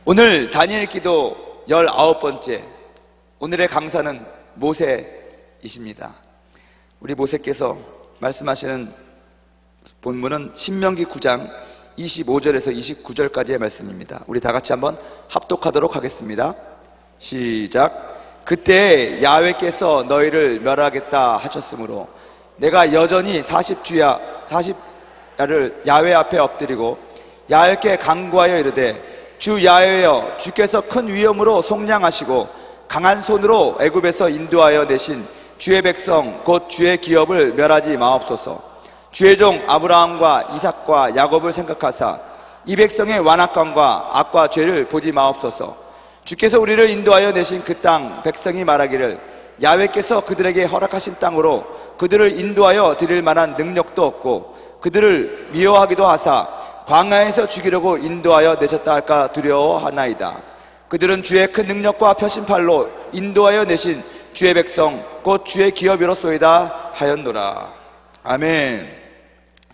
오늘 다니엘 기도 19번째, 오늘의 강사는 모세이십니다. 우리 모세께서 말씀하시는 본문은 신명기 9장 25절에서 29절까지의 말씀입니다. 우리 다 같이 한번 합독하도록 하겠습니다. 시작. 그때 야훼께서 너희를 멸하겠다 하셨으므로 내가 여전히 40야를 야훼 앞에 엎드리고 야훼께 간구하여 이르되 주 야훼여, 주께서 큰 위엄으로 속량하시고 강한 손으로 애굽에서 인도하여 내신 주의 백성 곧 주의 기업을 멸하지 마옵소서. 주의 종 아브라함과 이삭과 야곱을 생각하사 이 백성의 완악함과 악과 죄를 보지 마옵소서. 주께서 우리를 인도하여 내신 그 땅 백성이 말하기를 야훼께서 그들에게 허락하신 땅으로 그들을 인도하여 드릴 만한 능력도 없고 그들을 미워하기도 하사 광야에서 죽이려고 인도하여 내셨다 할까 두려워하나이다. 그들은 주의 큰 능력과 펴신팔로 인도하여 내신 주의 백성 곧 주의 기업이로소이다 하였노라. 아멘.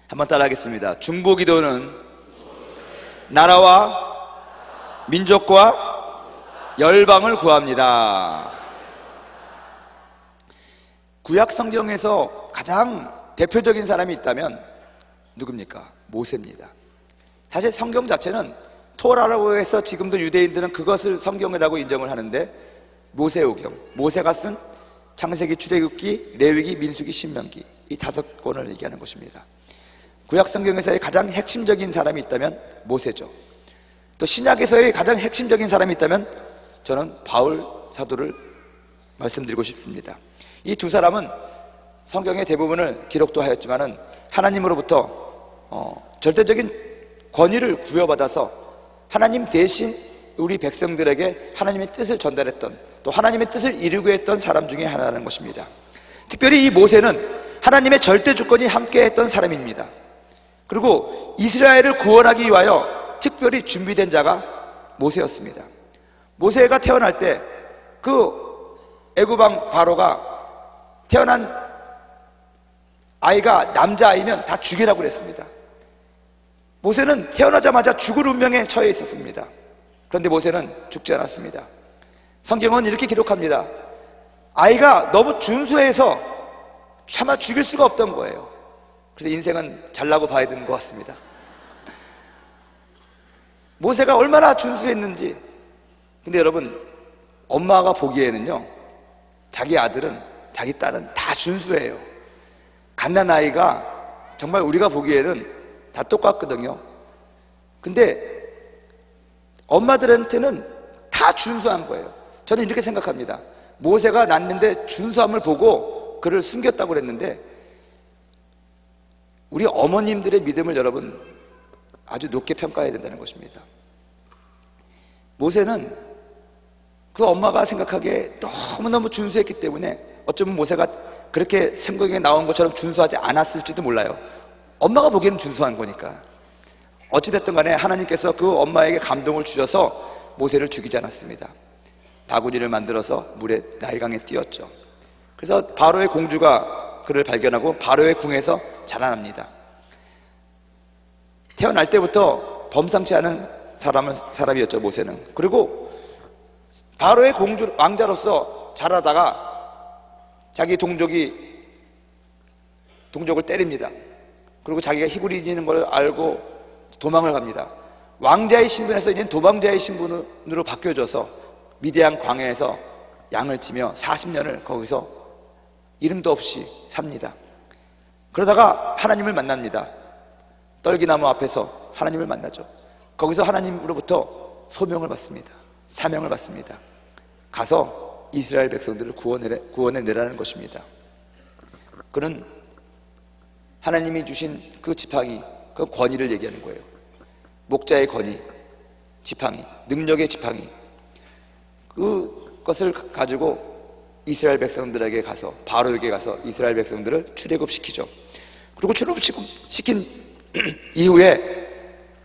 한번 따라하겠습니다. 중보기도는 나라와 민족과 열방을 구합니다. 구약 성경에서 가장 대표적인 사람이 있다면 누굽니까? 모세입니다. 사실 성경 자체는 토라라고 해서 지금도 유대인들은 그것을 성경이라고 인정을 하는데 모세오경, 모세가 쓴 창세기, 출애굽기, 레위기, 민수기, 신명기 이 5권을 얘기하는 것입니다. 구약 성경에서의 가장 핵심적인 사람이 있다면 모세죠. 또 신약에서의 가장 핵심적인 사람이 있다면 저는 바울 사도를 말씀드리고 싶습니다. 이 두 사람은 성경의 대부분을 기록도 하였지만은 하나님으로부터 절대적인 권위를 부여받아서 하나님 대신 우리 백성들에게 하나님의 뜻을 전달했던, 또 하나님의 뜻을 이루게 했던 사람 중에 하나라는 것입니다. 특별히 이 모세는 하나님의 절대 주권이 함께했던 사람입니다. 그리고 이스라엘을 구원하기 위하여 특별히 준비된 자가 모세였습니다. 모세가 태어날 때 그 애굽왕 바로가 태어난 아이가 남자아이면 다 죽이라고 그랬습니다. 모세는 태어나자마자 죽을 운명에 처해 있었습니다. 그런데 모세는 죽지 않았습니다. 성경은 이렇게 기록합니다. 아이가 너무 준수해서 차마 죽일 수가 없던 거예요. 그래서 인생은 잘나고 봐야 되는 것 같습니다. 모세가 얼마나 준수했는지. 근데 여러분, 엄마가 보기에는요, 자기 아들은, 자기 딸은 다 준수해요. 갓난아이가 정말 우리가 보기에는 다 똑같거든요. 근데 엄마들한테는 다 준수한 거예요. 저는 이렇게 생각합니다. 모세가 낳는데 준수함을 보고 그를 숨겼다고 그랬는데 우리 어머님들의 믿음을 여러분 아주 높게 평가해야 된다는 것입니다. 모세는 그 엄마가 생각하기에 너무너무 준수했기 때문에 어쩌면 모세가 그렇게 성경에 나온 것처럼 준수하지 않았을지도 몰라요. 엄마가 보기에는 준수한 거니까. 어찌됐든 간에 하나님께서 그 엄마에게 감동을 주셔서 모세를 죽이지 않았습니다. 바구니를 만들어서 물에 나일강에 띄웠죠. 그래서 바로의 공주가 그를 발견하고 바로의 궁에서 자라납니다. 태어날 때부터 범상치 않은 사람이었죠, 모세는. 그리고 바로의 공주, 왕자로서 자라다가 자기 동족을 때립니다. 그리고 자기가 히브리인인 걸 알고 도망을 갑니다. 왕자의 신분에서 이제 도망자의 신분으로 바뀌어져서 미디안 광야에서 양을 치며 40년을 거기서 이름도 없이 삽니다. 그러다가 하나님을 만납니다. 떨기나무 앞에서 하나님을 만나죠. 거기서 하나님으로부터 소명을 받습니다. 사명을 받습니다. 가서 이스라엘 백성들을 구원해내라는 것입니다. 그는 하나님이 주신 그 지팡이, 그 권위를 얘기하는 거예요. 목자의 권위, 지팡이, 능력의 지팡이, 그것을 가지고 이스라엘 백성들에게 가서, 바로에게 가서 이스라엘 백성들을 출애굽시키죠. 그리고 출애굽시킨 이후에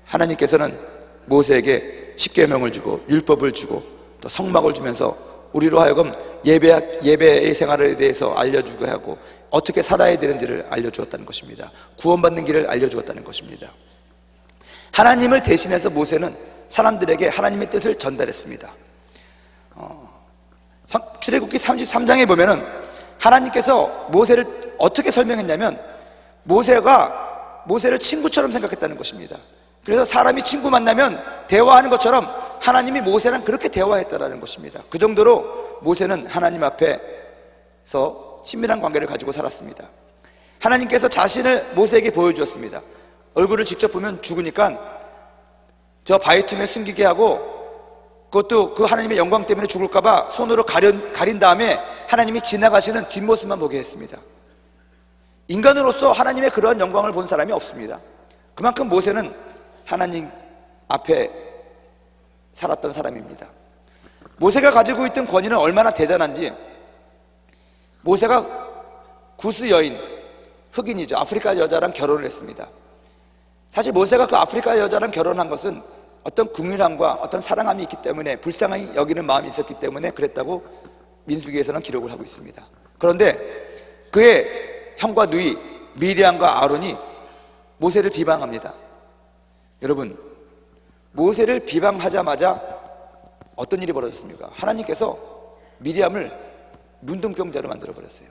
하나님께서는 모세에게 십계명을 주고 율법을 주고 또 성막을 주면서 우리로 하여금 예배의 생활에 대해서 알려주게 하고 어떻게 살아야 되는지를 알려주었다는 것입니다. 구원받는 길을 알려주었다는 것입니다. 하나님을 대신해서 모세는 사람들에게 하나님의 뜻을 전달했습니다. 출애굽기 33장에 보면은 하나님께서 모세를 어떻게 설명했냐면 모세를 친구처럼 생각했다는 것입니다. 그래서 사람이 친구 만나면 대화하는 것처럼 하나님이 모세랑 그렇게 대화했다는 것입니다. 그 정도로 모세는 하나님 앞에서 친밀한 관계를 가지고 살았습니다. 하나님께서 자신을 모세에게 보여주었습니다. 얼굴을 직접 보면 죽으니까 저 바위 틈에 숨기게 하고, 그것도 그 하나님의 영광 때문에 죽을까봐 손으로 가린 다음에 하나님이 지나가시는 뒷모습만 보게 했습니다. 인간으로서 하나님의 그러한 영광을 본 사람이 없습니다. 그만큼 모세는 하나님 앞에 살았던 사람입니다. 모세가 가지고 있던 권위는 얼마나 대단한지, 모세가 구스 여인, 흑인이죠. 아프리카 여자랑 결혼을 했습니다. 사실 모세가 그 아프리카 여자랑 결혼한 것은 어떤 궁일함과 어떤 사랑함이 있기 때문에, 불쌍히 여기는 마음이 있었기 때문에 그랬다고 민수기에서는 기록을 하고 있습니다. 그런데 그의 형과 누이 미리암과 아론이 모세를 비방합니다. 여러분, 모세를 비방하자마자 어떤 일이 벌어졌습니까? 하나님께서 미리암을 문둥병자로 만들어버렸어요.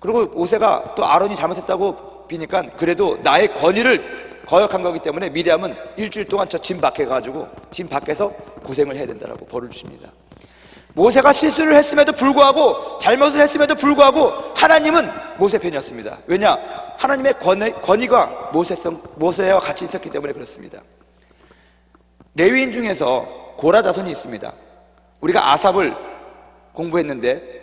그리고 모세가 또 아론이 잘못했다고 비니까 그래도 나의 권위를 거역한 거기 때문에 미리암은 일주일 동안 저 진 밖에 가지고 진 밖에서 고생을 해야 된다라고 벌을 주십니다. 모세가 실수를 했음에도 불구하고, 잘못을 했음에도 불구하고 하나님은 모세 편이었습니다. 왜냐? 하나님의 권위가 모세와 같이 있었기 때문에 그렇습니다. 레위인 중에서 고라 자손이 있습니다. 우리가 아삽을 공부했는데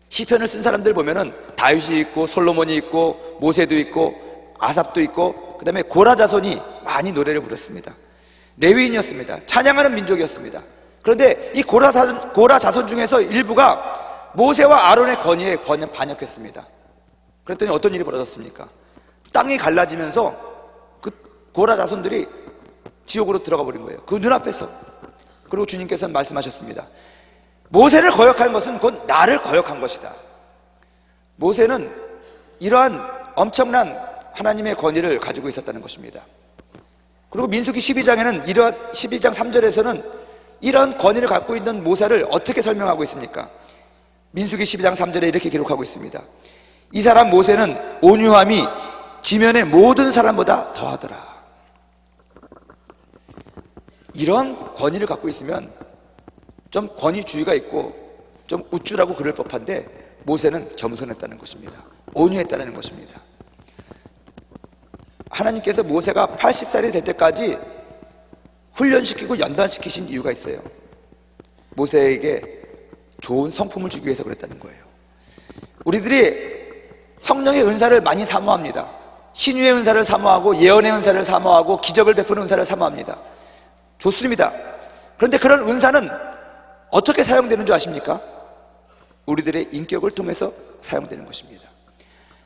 시편을 쓴 사람들 보면은 다윗이 있고 솔로몬이 있고 모세도 있고 아삽도 있고, 그 다음에 고라 자손이 많이 노래를 부렸습니다. 레위인이었습니다. 찬양하는 민족이었습니다. 그런데 이 고라 자손 중에서 일부가 모세와 아론의 권위에 반역했습니다. 그랬더니 어떤 일이 벌어졌습니까? 땅이 갈라지면서 그 고라 자손들이 지옥으로 들어가 버린 거예요. 그 눈앞에서. 그리고 주님께서는 말씀하셨습니다. 모세를 거역한 것은 곧 나를 거역한 것이다. 모세는 이러한 엄청난 하나님의 권위를 가지고 있었다는 것입니다. 그리고 민수기 12장에는 12장 3절에서는 이런 권위를 갖고 있는 모세를 어떻게 설명하고 있습니까? 민수기 12장 3절에 이렇게 기록하고 있습니다. 이 사람 모세는 온유함이 지면의 모든 사람보다 더하더라. 이런 권위를 갖고 있으면 좀 권위주의가 있고 좀 우쭐하고 그럴 법한데 모세는 겸손했다는 것입니다. 온유했다는 것입니다. 하나님께서 모세가 80살이 될 때까지 훈련시키고 연단시키신 이유가 있어요. 모세에게 좋은 성품을 주기 위해서 그랬다는 거예요. 우리들이 성령의 은사를 많이 사모합니다. 신유의 은사를 사모하고 예언의 은사를 사모하고 기적을 베푸는 은사를 사모합니다. 좋습니다. 그런데 그런 은사는 어떻게 사용되는 줄 아십니까? 우리들의 인격을 통해서 사용되는 것입니다.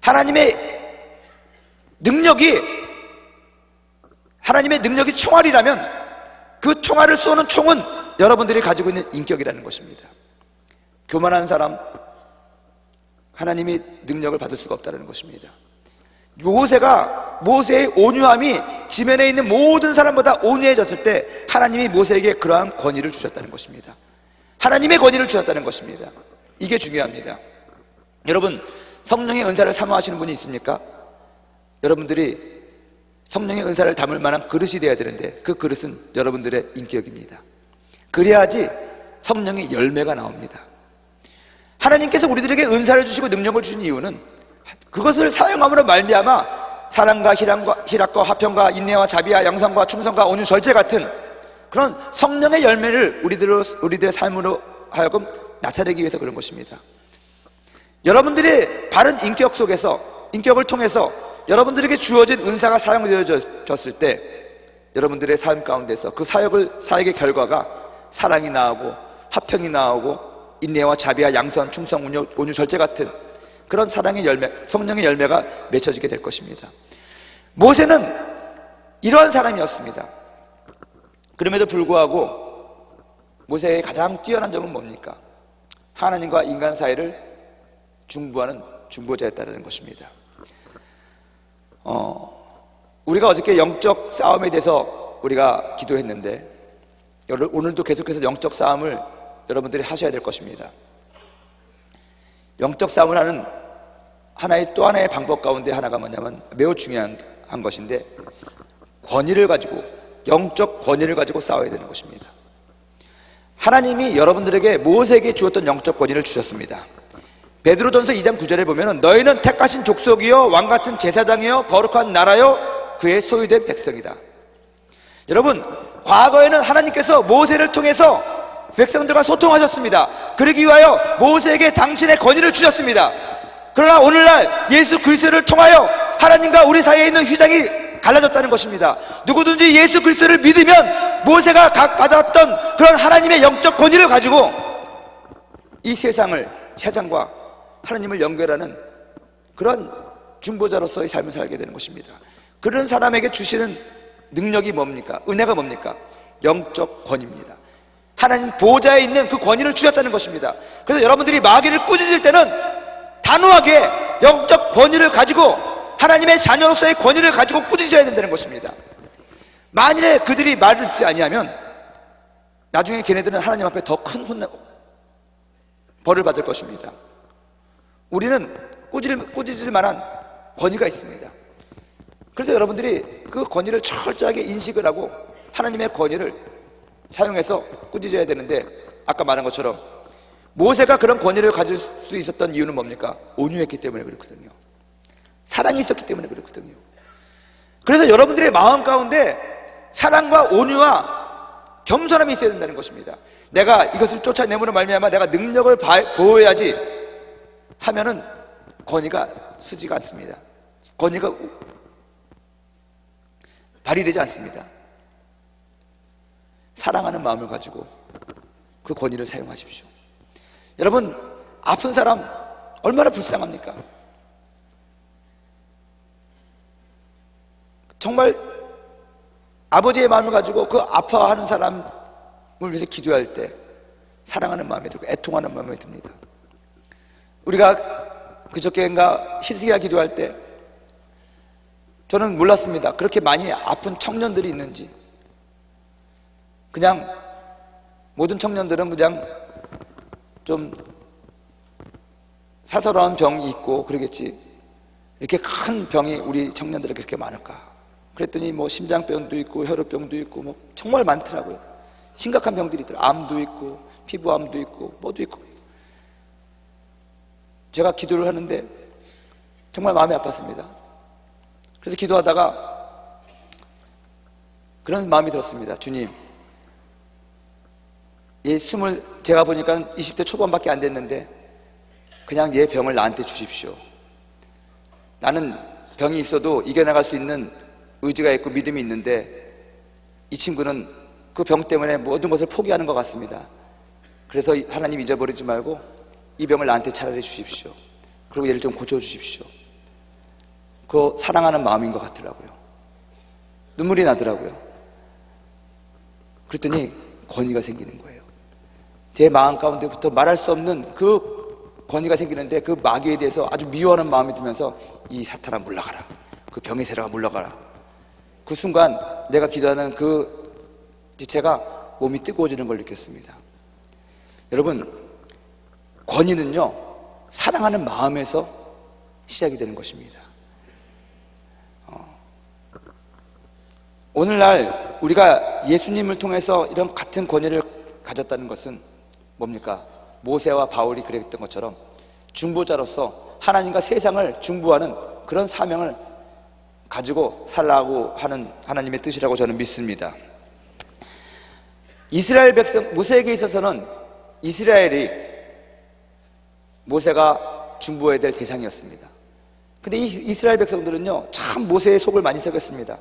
하나님의 능력이 총알이라면 그 총알을 쏘는 총은 여러분들이 가지고 있는 인격이라는 것입니다. 교만한 사람, 하나님이 능력을 받을 수가 없다는 것입니다. 모세의 온유함이 지면에 있는 모든 사람보다 온유해졌을 때 하나님이 모세에게 그러한 권위를 주셨다는 것입니다. 하나님의 권위를 주셨다는 것입니다. 이게 중요합니다. 여러분, 성령의 은사를 사모하시는 분이 있습니까? 여러분들이 성령의 은사를 담을 만한 그릇이 되어야 되는데 그 그릇은 여러분들의 인격입니다. 그래야지 성령의 열매가 나옵니다. 하나님께서 우리들에게 은사를 주시고 능력을 주신 이유는 그것을 사용함으로 말미암아 사랑과 희락과 화평과 인내와 자비와 양선과 충성과 온유 절제 같은 그런 성령의 열매를 우리들의 삶으로 하여금 나타내기 위해서 그런 것입니다. 여러분들의 바른 인격을 통해서 여러분들에게 주어진 은사가 사용되어졌을 때 여러분들의 삶 가운데서 그 사역의 결과가 사랑이 나오고 화평이 나오고 인내와 자비와 양선, 충성, 온유, 절제 같은 그런 사랑의 열매, 성령의 열매가 맺혀지게 될 것입니다. 모세는 이러한 사람이었습니다. 그럼에도 불구하고 모세의 가장 뛰어난 점은 뭡니까? 하나님과 인간 사이를 중보하는 중보자였다는 것입니다. 우리가 어저께 영적 싸움에 대해서 우리가 기도했는데 오늘도 계속해서 영적 싸움을 여러분들이 하셔야 될 것입니다. 영적 싸움을 하는 또 하나의 방법 가운데 하나가 뭐냐면 매우 중요한 것인데, 권위를 가지고, 영적 권위를 가지고 싸워야 되는 것입니다. 하나님이 여러분들에게 모세에게 주었던 영적 권위를 주셨습니다. 베드로전서 2장 9절에 보면 너희는 택하신 족속이요 왕같은 제사장이요 거룩한 나라요 그의 소유된 백성이다. 여러분, 과거에는 하나님께서 모세를 통해서 백성들과 소통하셨습니다. 그러기 위하여 모세에게 당신의 권위를 주셨습니다. 그러나 오늘날 예수 그리스도를 통하여 하나님과 우리 사이에 있는 휘장이 갈라졌다는 것입니다. 누구든지 예수 그리스도를 믿으면 모세가 받았던 그런 하나님의 영적 권위를 가지고 이 세상과 하나님을 연결하는 그런 중보자로서의 삶을 살게 되는 것입니다. 그런 사람에게 주시는 능력이 뭡니까? 은혜가 뭡니까? 영적 권위입니다. 하나님 보좌에 있는 그 권위를 주셨다는 것입니다. 그래서 여러분들이 마귀를 꾸짖을 때는 단호하게 영적 권위를 가지고 하나님의 자녀로서의 권위를 가지고 꾸짖어야 된다는 것입니다. 만일에 그들이 말을 듣지 아니하면 나중에 걔네들은 하나님 앞에 더 큰 벌을 받을 것입니다. 우리는 꾸짖을 만한 권위가 있습니다. 그래서 여러분들이 그 권위를 철저하게 인식을 하고 하나님의 권위를 사용해서 꾸짖어야 되는데, 아까 말한 것처럼 모세가 그런 권위를 가질 수 있었던 이유는 뭡니까? 온유했기 때문에 그렇거든요. 사랑이 있었기 때문에 그렇거든요. 그래서 여러분들의 마음 가운데 사랑과 온유와 겸손함이 있어야 된다는 것입니다. 내가 이것을 쫓아내므로 말미암아 내가 능력을 보여야지 하면은 권위가 쓰지가 않습니다. 권위가 발휘되지 않습니다. 사랑하는 마음을 가지고 그 권위를 사용하십시오. 여러분, 아픈 사람 얼마나 불쌍합니까? 정말 아버지의 마음을 가지고 그 아파하는 사람을 위해서 기도할 때 사랑하는 마음이 들고 애통하는 마음이 듭니다. 우리가 그저께인가 히스기야 기도할 때 저는 몰랐습니다. 그렇게 많이 아픈 청년들이 있는지. 그냥 모든 청년들은 그냥 좀 사사로운 병이 있고 그러겠지, 이렇게 큰 병이 우리 청년들에게 그렇게 많을까? 그랬더니 뭐 심장병도 있고 혈우병도 있고 뭐 정말 많더라고요. 심각한 병들이 있더라고요. 암도 있고 피부암도 있고 뭐도 있고. 제가 기도를 하는데 정말 마음이 아팠습니다. 그래서 기도하다가 그런 마음이 들었습니다. 주님, 제가 보니까 20대 초반밖에 안 됐는데 그냥 얘 병을 나한테 주십시오. 나는 병이 있어도 이겨나갈 수 있는 의지가 있고 믿음이 있는데 이 친구는 그 병 때문에 모든 것을 포기하는 것 같습니다. 그래서 하나님 잊어버리지 말고 이 병을 나한테 차라리 주십시오. 그리고 얘를 좀 고쳐주십시오. 그 사랑하는 마음인 것 같더라고요. 눈물이 나더라고요. 그랬더니 권위가 생기는 거예요. 제 마음 가운데부터 말할 수 없는 그 권위가 생기는데 그 마귀에 대해서 아주 미워하는 마음이 들면서 이 사탄아 물러가라, 그 병의 세라가 물러가라. 그 순간 내가 기도하는 그 지체가 몸이 뜨거워지는 걸 느꼈습니다. 여러분, 권위는요 사랑하는 마음에서 시작이 되는 것입니다. 오늘날 우리가 예수님을 통해서 이런 같은 권위를 가졌다는 것은 뭡니까? 모세와 바울이 그랬던 것처럼 중보자로서 하나님과 세상을 중보하는 그런 사명을 가지고 살라고 하는 하나님의 뜻이라고 저는 믿습니다. 이스라엘 백성, 모세에게 있어서는 이스라엘이 모세가 중보해야 될 대상이었습니다. 근데 이 이스라엘 백성들은요 참 모세의 속을 많이 썩였습니다.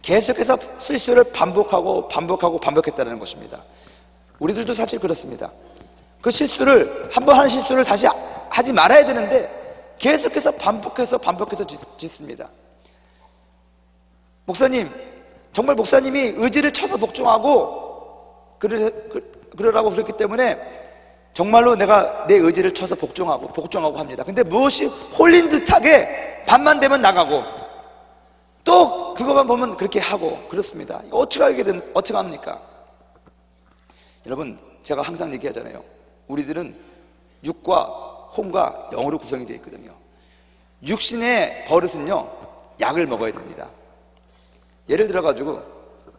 계속해서 실수를 반복했다는 것입니다. 우리들도 사실 그렇습니다. 그 실수를, 한번 한 실수를 다시 하지 말아야 되는데 계속해서 반복해서 짓습니다. 목사님, 정말 목사님이 의지를 쳐서 복종하고 그러라고 그랬기 때문에 정말로 내가 내 의지를 쳐서 복종하고 합니다. 근데 무엇이 홀린 듯하게 밤만 되면 나가고 또 그것만 보면 그렇게 하고 그렇습니다. 어떻게 합니까? 여러분, 제가 항상 얘기하잖아요. 우리들은 육과 혼과 영으로 구성이 되어 있거든요. 육신의 버릇은요, 약을 먹어야 됩니다. 예를 들어 가지고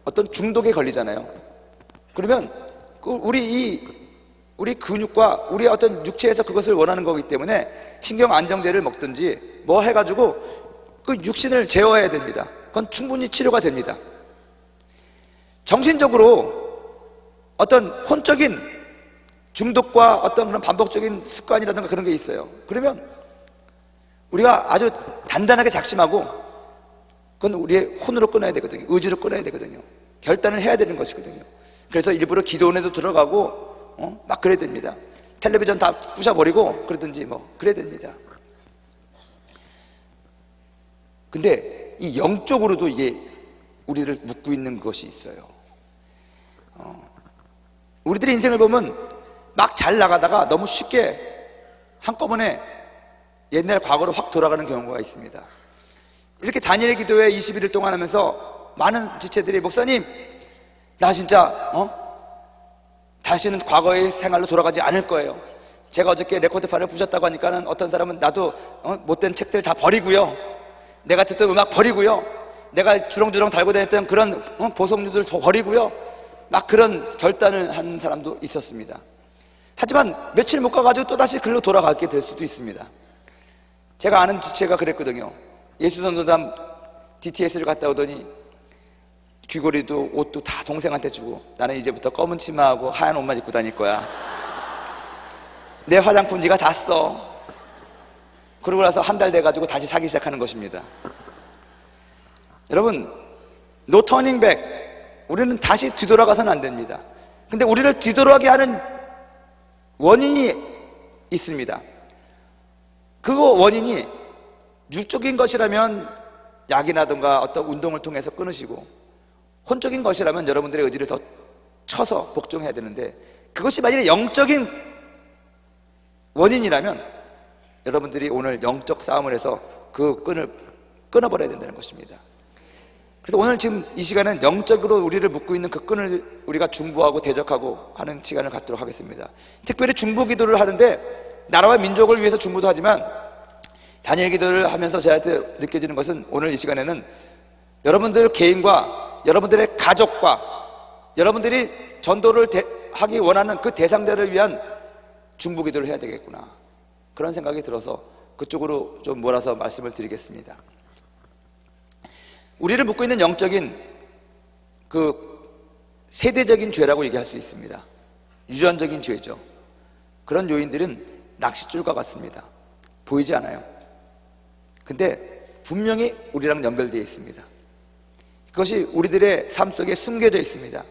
어떤 중독에 걸리잖아요. 그러면 우리 근육과 우리 어떤 육체에서 그것을 원하는 거기 때문에 신경 안정제를 먹든지 뭐 해가지고 그 육신을 제어해야 됩니다. 그건 충분히 치료가 됩니다. 정신적으로 어떤 혼적인 중독과 어떤 그런 반복적인 습관이라든가 그런 게 있어요. 그러면 우리가 아주 단단하게 작심하고 그건 우리의 혼으로 끊어야 되거든요. 의지로 끊어야 되거든요. 결단을 해야 되는 것이거든요. 그래서 일부러 기도원에도 들어가고 막 그래야 됩니다. 텔레비전 다 부셔버리고 그러든지 뭐 그래야 됩니다. 근데 이 영적으로도 이게 우리를 묶고 있는 것이 있어요. 우리들의 인생을 보면 막 잘 나가다가 너무 쉽게 한꺼번에 옛날 과거로 확 돌아가는 경우가 있습니다. 이렇게 다니엘 기도회 21일 동안 하면서 많은 지체들이 목사님, 나 진짜 다시는 과거의 생활로 돌아가지 않을 거예요. 제가 어저께 레코드판을 부셨다고 하니까는 어떤 사람은 나도 못된 책들 다 버리고요, 내가 듣던 음악 버리고요, 내가 주렁주렁 달고 다녔던 그런 보석류들 더 버리고요, 막 그런 결단을 하는 사람도 있었습니다. 하지만 며칠 못 가가지고 또다시 글로 돌아가게 될 수도 있습니다. 제가 아는 지체가 그랬거든요. 예수전도단 DTS를 갔다 오더니 귀걸이도 옷도 다 동생한테 주고, 나는 이제부터 검은 치마하고 하얀 옷만 입고 다닐 거야. 내 화장품 네가 다 써. 그러고 나서 한 달 돼가지고 다시 사기 시작하는 것입니다. 여러분, no turning back. 우리는 다시 뒤돌아가서는 안 됩니다. 근데 우리를 뒤돌아가게 하는 원인이 있습니다. 그 원인이 육적인 것이라면 약이라든가 어떤 운동을 통해서 끊으시고, 혼적인 것이라면 여러분들의 의지를 더 쳐서 복종해야 되는데, 그것이 만약에 영적인 원인이라면 여러분들이 오늘 영적 싸움을 해서 그 끈을 끊어버려야 된다는 것입니다. 그래서 오늘 지금 이 시간은 영적으로 우리를 묶고 있는 그 끈을 우리가 중보하고 대적하고 하는 시간을 갖도록 하겠습니다. 특별히 중보 기도를 하는데 나라와 민족을 위해서 중보도 하지만 다니엘 기도를 하면서 저한테 느껴지는 것은, 오늘 이 시간에는 여러분들 개인과 여러분들의 가족과 여러분들이 전도를 하기 원하는 그 대상자를 위한 중보 기도를 해야 되겠구나, 그런 생각이 들어서 그쪽으로 좀 몰아서 말씀을 드리겠습니다. 우리를 묶고 있는 영적인 그 세대적인 죄라고 얘기할 수 있습니다. 유전적인 죄죠. 그런 요인들은 낚싯줄과 같습니다. 보이지 않아요. 근데 분명히 우리랑 연결되어 있습니다. 그것이 우리들의 삶 속에 숨겨져 있습니다.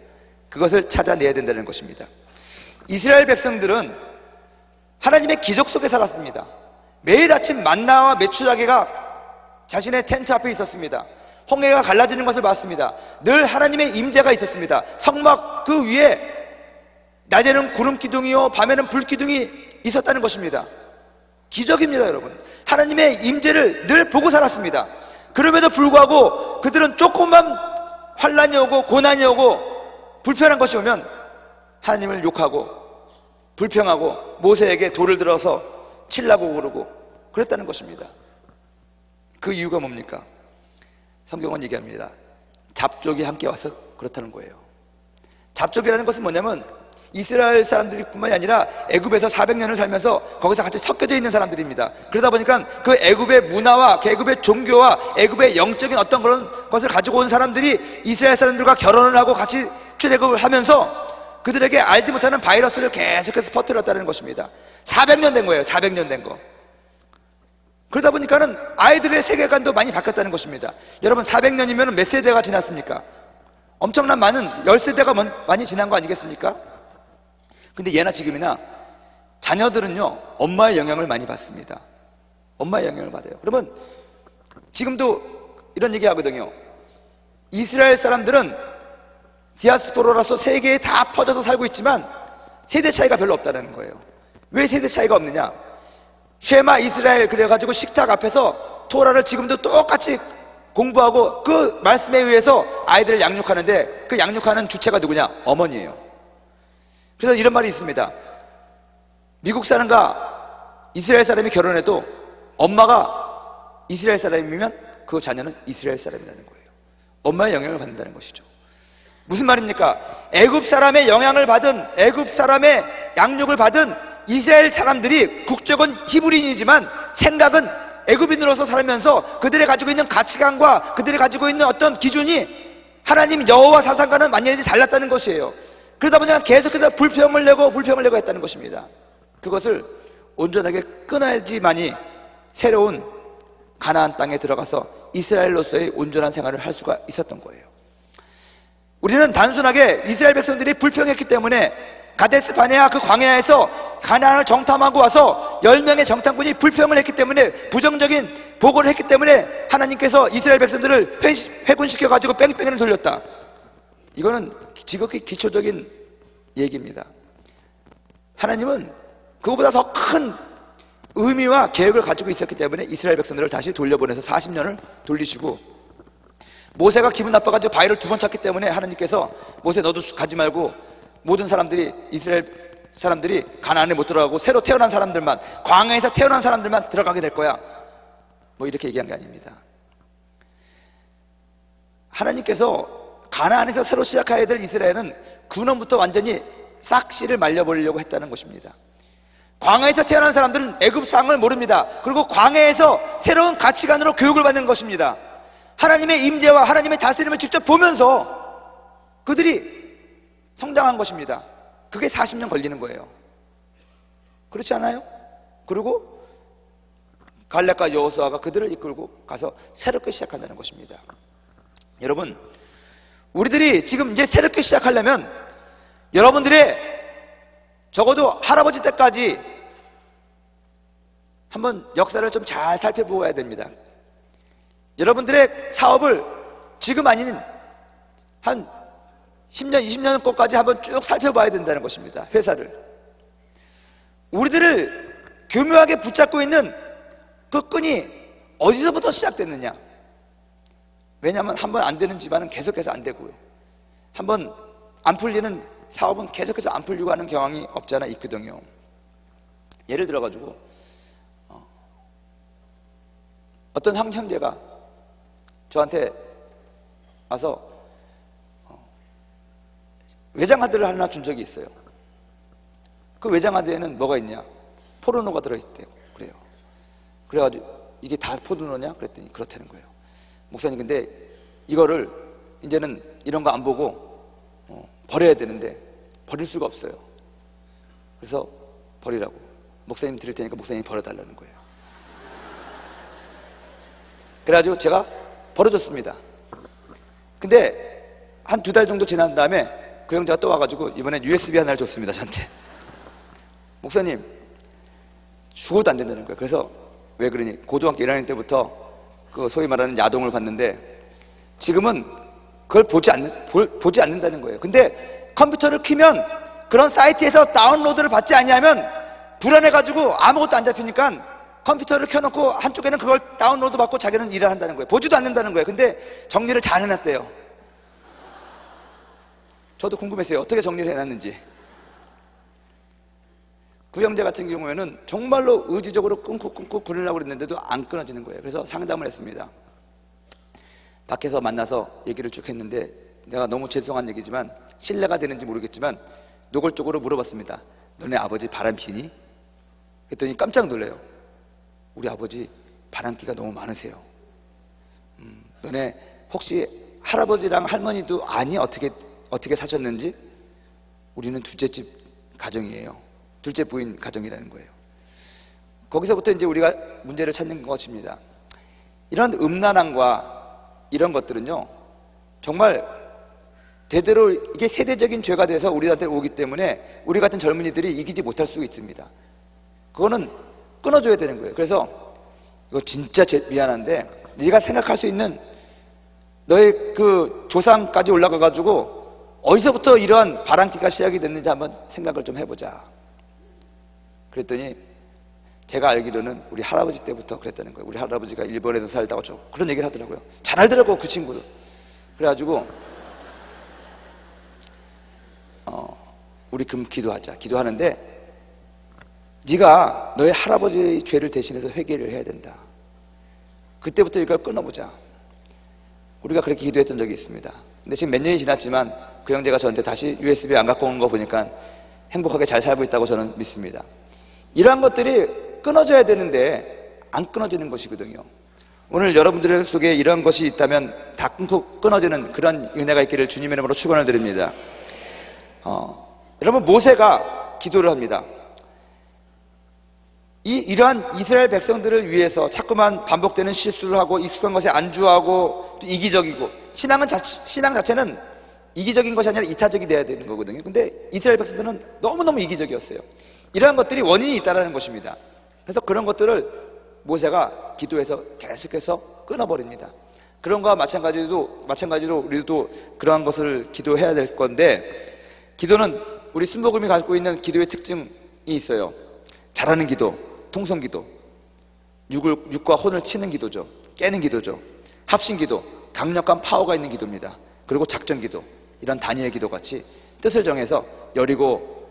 그것을 찾아내야 된다는 것입니다. 이스라엘 백성들은 하나님의 기적 속에 살았습니다. 매일 아침 만나와 메추라기가 자신의 텐트 앞에 있었습니다. 홍해가 갈라지는 것을 봤습니다. 늘 하나님의 임재가 있었습니다. 성막 그 위에 낮에는 구름 기둥이요 밤에는 불 기둥이 있었다는 것입니다. 기적입니다, 여러분. 하나님의 임재를 늘 보고 살았습니다. 그럼에도 불구하고 그들은 조금만 환난이 오고 고난이 오고 불편한 것이 오면 하나님을 욕하고 불평하고 모세에게 돌을 들어서 치려고 그러고 그랬다는 것입니다. 그 이유가 뭡니까? 성경은 얘기합니다. 잡족이 함께 와서 그렇다는 거예요. 잡족이라는 것은 뭐냐면 이스라엘 사람들이 뿐만이 아니라 애굽에서 400년을 살면서 거기서 같이 섞여져 있는 사람들입니다. 그러다 보니까 그 애굽의 문화와 애굽의 종교와 애굽의 영적인 어떤 그런 것을 가지고 온 사람들이 이스라엘 사람들과 결혼을 하고 같이 출애굽을 하면서 그들에게 알지 못하는 바이러스를 계속해서 퍼뜨렸다는 것입니다. 400년 된 거예요. 400년 된 거. 그러다 보니까는 아이들의 세계관도 많이 바뀌었다는 것입니다. 여러분, 400년이면 몇 세대가 지났습니까? 엄청난 많은 10세대가 많이 지난 거 아니겠습니까? 근데 예나 지금이나 자녀들은요, 엄마의 영향을 많이 받습니다. 엄마의 영향을 받아요. 그러면 지금도 이런 얘기 하거든요. 이스라엘 사람들은 디아스포라로서 세계에 다 퍼져서 살고 있지만 세대 차이가 별로 없다는 거예요. 왜 세대 차이가 없느냐? 쉐마 이스라엘 그래가지고 식탁 앞에서 토라를 지금도 똑같이 공부하고 그 말씀에 의해서 아이들을 양육하는데, 그 양육하는 주체가 누구냐? 어머니예요. 그래서 이런 말이 있습니다. 미국 사람과 이스라엘 사람이 결혼해도 엄마가 이스라엘 사람이면 그 자녀는 이스라엘 사람이라는 거예요. 엄마의 영향을 받는다는 것이죠. 무슨 말입니까? 애굽 사람의 영향을 받은, 애굽 사람의 양육을 받은 이스라엘 사람들이 국적은 히브리인이지만 생각은 애굽인으로서 살면서 그들이 가지고 있는 가치관과 그들이 가지고 있는 어떤 기준이 하나님 여호와 사상과는 완전히 달랐다는 것이에요. 그러다 보니까 계속해서 불평을 내고 했다는 것입니다. 그것을 온전하게 끊어야지만이 새로운 가나안 땅에 들어가서 이스라엘로서의 온전한 생활을 할 수가 있었던 거예요. 우리는 단순하게 이스라엘 백성들이 불평했기 때문에 가데스 바네아 그 광야에서 가나안을 정탐하고 와서 10명의 정탐꾼이 불평을 했기 때문에, 부정적인 보고를 했기 때문에 하나님께서 이스라엘 백성들을 회군시켜가지고 뺑뺑이를 돌렸다. 이거는 지극히 기초적인 얘기입니다. 하나님은 그거보다 더 큰 의미와 계획을 가지고 있었기 때문에 이스라엘 백성들을 다시 돌려보내서 40년을 돌리시고, 모세가 기분 나빠가지고 바위를 2번 쳤기 때문에 하나님께서 모세 너도 가지 말고 모든 사람들이, 이스라엘 사람들이 가나안에 못 들어가고 새로 태어난 사람들만, 광야에서 태어난 사람들만 들어가게 될 거야, 뭐 이렇게 얘기한 게 아닙니다. 하나님께서 가나안에서 새로 시작해야 될 이스라엘은 근원부터 완전히 싹 씨를 말려버리려고 했다는 것입니다. 광야에서 태어난 사람들은 애굽상을 모릅니다. 그리고 광야에서 새로운 가치관으로 교육을 받는 것입니다. 하나님의 임재와 하나님의 다스림을 직접 보면서 그들이 성장한 것입니다. 그게 40년 걸리는 거예요. 그렇지 않아요? 그리고 갈렙과 여호수아가 그들을 이끌고 가서 새롭게 시작한다는 것입니다. 여러분, 우리들이 지금 이제 새롭게 시작하려면 여러분들의 적어도 할아버지 때까지 한번 역사를 좀 잘 살펴보아야 됩니다. 여러분들의 사업을 지금 아닌 한 10년, 20년 것까지 한번 쭉 살펴봐야 된다는 것입니다. 회사를. 우리들을 교묘하게 붙잡고 있는 그 끈이 어디서부터 시작됐느냐? 왜냐하면 한번 안 되는 집안은 계속해서 안 되고요, 한번 안 풀리는 사업은 계속해서 안 풀리고 하는 경향이 없지 않아 있거든요. 예를 들어가지고 어떤 한 형제가 저한테 와서 외장하드를 하나 준 적이 있어요. 그 외장하드에는 뭐가 있냐? 포르노가 들어있대요. 그래요. 그래가지고 이게 다 포르노냐? 그랬더니 그렇다는 거예요. 목사님, 근데 이거를 이제는 이런 거 안 보고 버려야 되는데 버릴 수가 없어요. 그래서 버리라고. 목사님 드릴 테니까 목사님이 버려달라는 거예요. 그래가지고 제가 버려줬습니다. 근데 한 2달 정도 지난 다음에 그 형제가 또 와가지고 이번엔 USB 하나를 줬습니다, 저한테. 목사님, 죽어도 안 된다는 거예요. 그래서 왜 그러니? 고등학교 1학년 때부터 그 소위 말하는 야동을 봤는데 지금은 그걸 보지 않는다는 거예요. 근데 컴퓨터를 키면 그런 사이트에서 다운로드를 받지 아니하면 불안해가지고 아무것도 안 잡히니까 컴퓨터를 켜놓고 한쪽에는 그걸 다운로드 받고 자기는 일을 한다는 거예요. 보지도 않는다는 거예요. 근데 정리를 잘 해놨대요. 저도 궁금했어요. 어떻게 정리를 해놨는지. 그 형제 같은 경우에는 정말로 의지적으로 끊고 구르려고 그랬는데도 안 끊어지는 거예요. 그래서 상담을 했습니다. 밖에서 만나서 얘기를 쭉 했는데, 내가 너무 죄송한 얘기지만 신뢰가 되는지 모르겠지만 노골적으로 물어봤습니다. 너네 아버지 바람 피니? 그랬더니 깜짝 놀래요. 우리 아버지 바람기가 너무 많으세요. 너네 혹시 할아버지랑 할머니도 아니? 어떻게 사셨는지? 우리는 둘째 집 가정이에요. 둘째 부인 가정이라는 거예요. 거기서부터 이제 우리가 문제를 찾는 것입니다. 이런 음란함과 이런 것들은요, 정말 대대로 이게 세대적인 죄가 돼서 우리한테 오기 때문에 우리 같은 젊은이들이 이기지 못할 수 있습니다. 그거는 끊어줘야 되는 거예요. 그래서 이거 진짜 미안한데 네가 생각할 수 있는 너의 그 조상까지 올라가가지고 어디서부터 이러한 바람기가 시작이 됐는지 한번 생각을 좀 해보자. 그랬더니 제가 알기로는 우리 할아버지 때부터 그랬다는 거예요. 우리 할아버지가 일본에서 살다가 좀 그런 얘기를 하더라고요. 잘 알더라고, 그 친구도. 그래가지고 우리 그럼 기도하자. 기도하는데 네가 너의 할아버지의 죄를 대신해서 회개를 해야 된다. 그때부터 이걸 끊어보자. 우리가 그렇게 기도했던 적이 있습니다. 근데 지금 몇 년이 지났지만 그 형제가 저한테 다시 USB 안 갖고 온 거 보니까 행복하게 잘 살고 있다고 저는 믿습니다. 이러한 것들이 끊어져야 되는데 안 끊어지는 것이거든요. 오늘 여러분들 속에 이런 것이 있다면 다 끊어지는 그런 은혜가 있기를 주님의 이름으로 축원을 드립니다. 여러분, 모세가 기도를 합니다. 이러한 이스라엘 백성들을 위해서 자꾸만 반복되는 실수를 하고 익숙한 것에 안주하고 또 이기적이고, 신앙 자체는 이기적인 것이 아니라 이타적이 돼야 되는 거거든요. 근데 이스라엘 백성들은 너무너무 이기적이었어요. 이러한 것들이 원인이 있다는 것입니다. 그래서 그런 것들을 모세가 기도해서 계속해서 끊어버립니다. 그런 거와 마찬가지로 우리도 그러한 것을 기도해야 될 건데, 기도는 우리 순복음이 갖고 있는 기도의 특징이 있어요. 잘하는 기도, 통성기도, 육과 혼을 치는 기도죠. 깨는 기도죠. 합심기도, 강력한 파워가 있는 기도입니다. 그리고 작전기도, 이런 다니엘 기도같이 뜻을 정해서 여리고,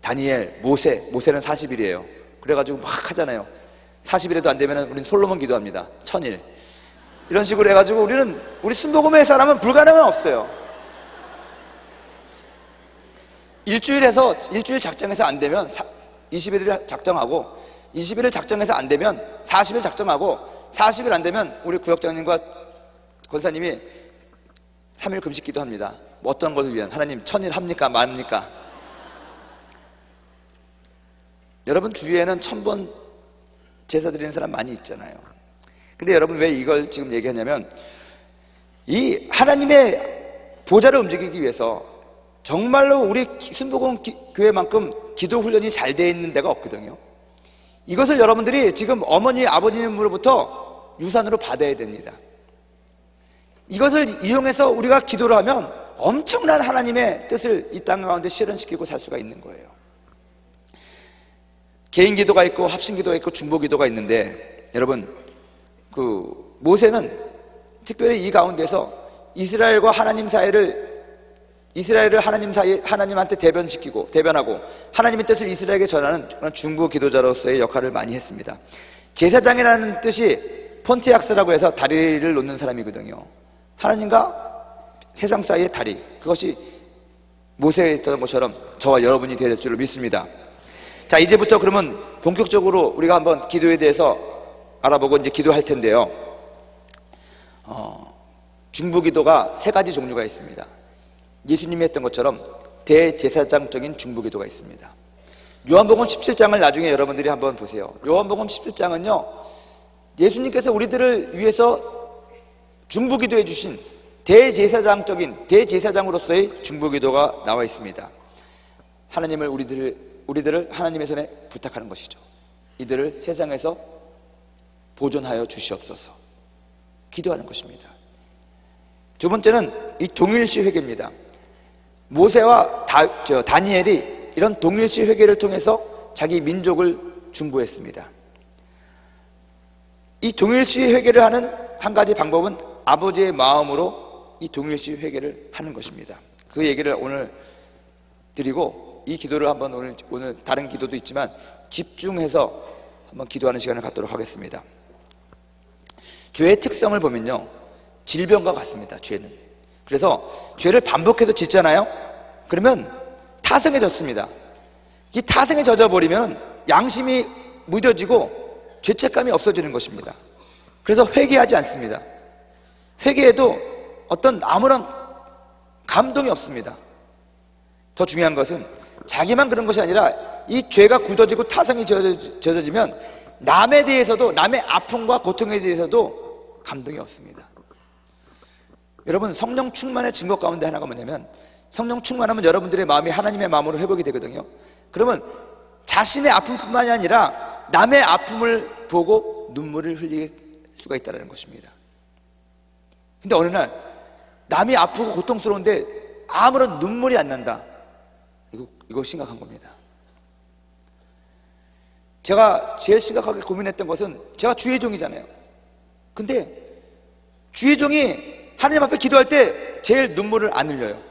다니엘, 모세는 40일이에요 그래가지고 막 하잖아요. 40일에도 안 되면 우리는 솔로몬 기도합니다. 1000일. 이런 식으로 해가지고 우리 순복음의 사람은 불가능은 없어요. 일주일 작정해서 안 되면 20일을 작정하고, 20일을 작정해서 안 되면 40일 작정하고, 40일 안 되면 우리 구역장님과 권사님이 3일 금식 기도합니다. 뭐 어떤 것을 위한, 하나님 1000일 합니까 말입니까? 여러분 주위에는 1000번 제사 드리는 사람 많이 있잖아요. 근데 여러분 왜 이걸 지금 얘기하냐면, 이 하나님의 보좌를 움직이기 위해서 정말로 우리 순복음 교회만큼 기도 훈련이 잘 되어 있는 데가 없거든요. 이것을 여러분들이 지금 어머니 아버님으로부터 유산으로 받아야 됩니다. 이것을 이용해서 우리가 기도를 하면 엄청난 하나님의 뜻을 이 땅 가운데 실현시키고 살 수가 있는 거예요. 개인 기도가 있고 합심 기도가 있고 중보 기도가 있는데, 여러분 모세는 특별히 이 가운데서 이스라엘을 하나님한테 대변하고 하나님의 뜻을 이스라엘에게 전하는 그런 중보 기도자로서의 역할을 많이 했습니다. 제사장이라는 뜻이 폰티악스라고 해서 다리를 놓는 사람이거든요. 하나님과 세상 사이의 다리, 그것이 모세에 있던 것처럼 저와 여러분이 되어야 될 줄로 믿습니다. 자, 이제부터 그러면 본격적으로 우리가 한번 기도에 대해서 알아보고 이제 기도할 텐데요. 중보기도가 3가지 종류가 있습니다. 예수님이 했던 것처럼 대제사장적인 중보기도가 있습니다. 요한복음 17장을 나중에 여러분들이 한번 보세요. 요한복음 17장은요, 예수님께서 우리들을 위해서 중보기도해 주신 대제사장으로서의 중보기도가 나와 있습니다. 하나님을 우리들을 하나님의 손에 부탁하는 것이죠. 이들을 세상에서 보존하여 주시옵소서, 기도하는 것입니다. 두 번째는 이 동일시 회개입니다. 모세와 다니엘이 이런 동일시 회개를 통해서 자기 민족을 중보했습니다. 이 동일시 회개를 하는 한 가지 방법은 아버지의 마음으로 이 동일시 회개를 하는 것입니다. 그 얘기를 오늘 드리고, 이 기도를 한번 오늘 다른 기도도 있지만 집중해서 한번 기도하는 시간을 갖도록 하겠습니다. 죄의 특성을 보면요, 질병과 같습니다. 죄는. 그래서 죄를 반복해서 짓잖아요. 그러면 타성에 젖습니다. 이 타성에 젖어버리면 양심이 무뎌지고 죄책감이 없어지는 것입니다. 그래서 회개하지 않습니다. 회개해도 아무런 감동이 없습니다. 더 중요한 것은 자기만 그런 것이 아니라 이 죄가 굳어지고 타성이 젖어지면 남에 대해서도, 남의 아픔과 고통에 대해서도 감동이 없습니다. 여러분, 성령 충만의 증거 가운데 하나가 뭐냐면, 성령 충만하면 여러분들의 마음이 하나님의 마음으로 회복이 되거든요. 그러면 자신의 아픔뿐만이 아니라 남의 아픔을 보고 눈물을 흘릴 수가 있다는 것입니다. 근데 어느 날 남이 아프고 고통스러운데 아무런 눈물이 안 난다. 이거 심각한 겁니다. 제가 제일 심각하게 고민했던 것은, 제가 주의 종이잖아요. 근데 주의 종이 하나님 앞에 기도할 때 제일 눈물을 안 흘려요.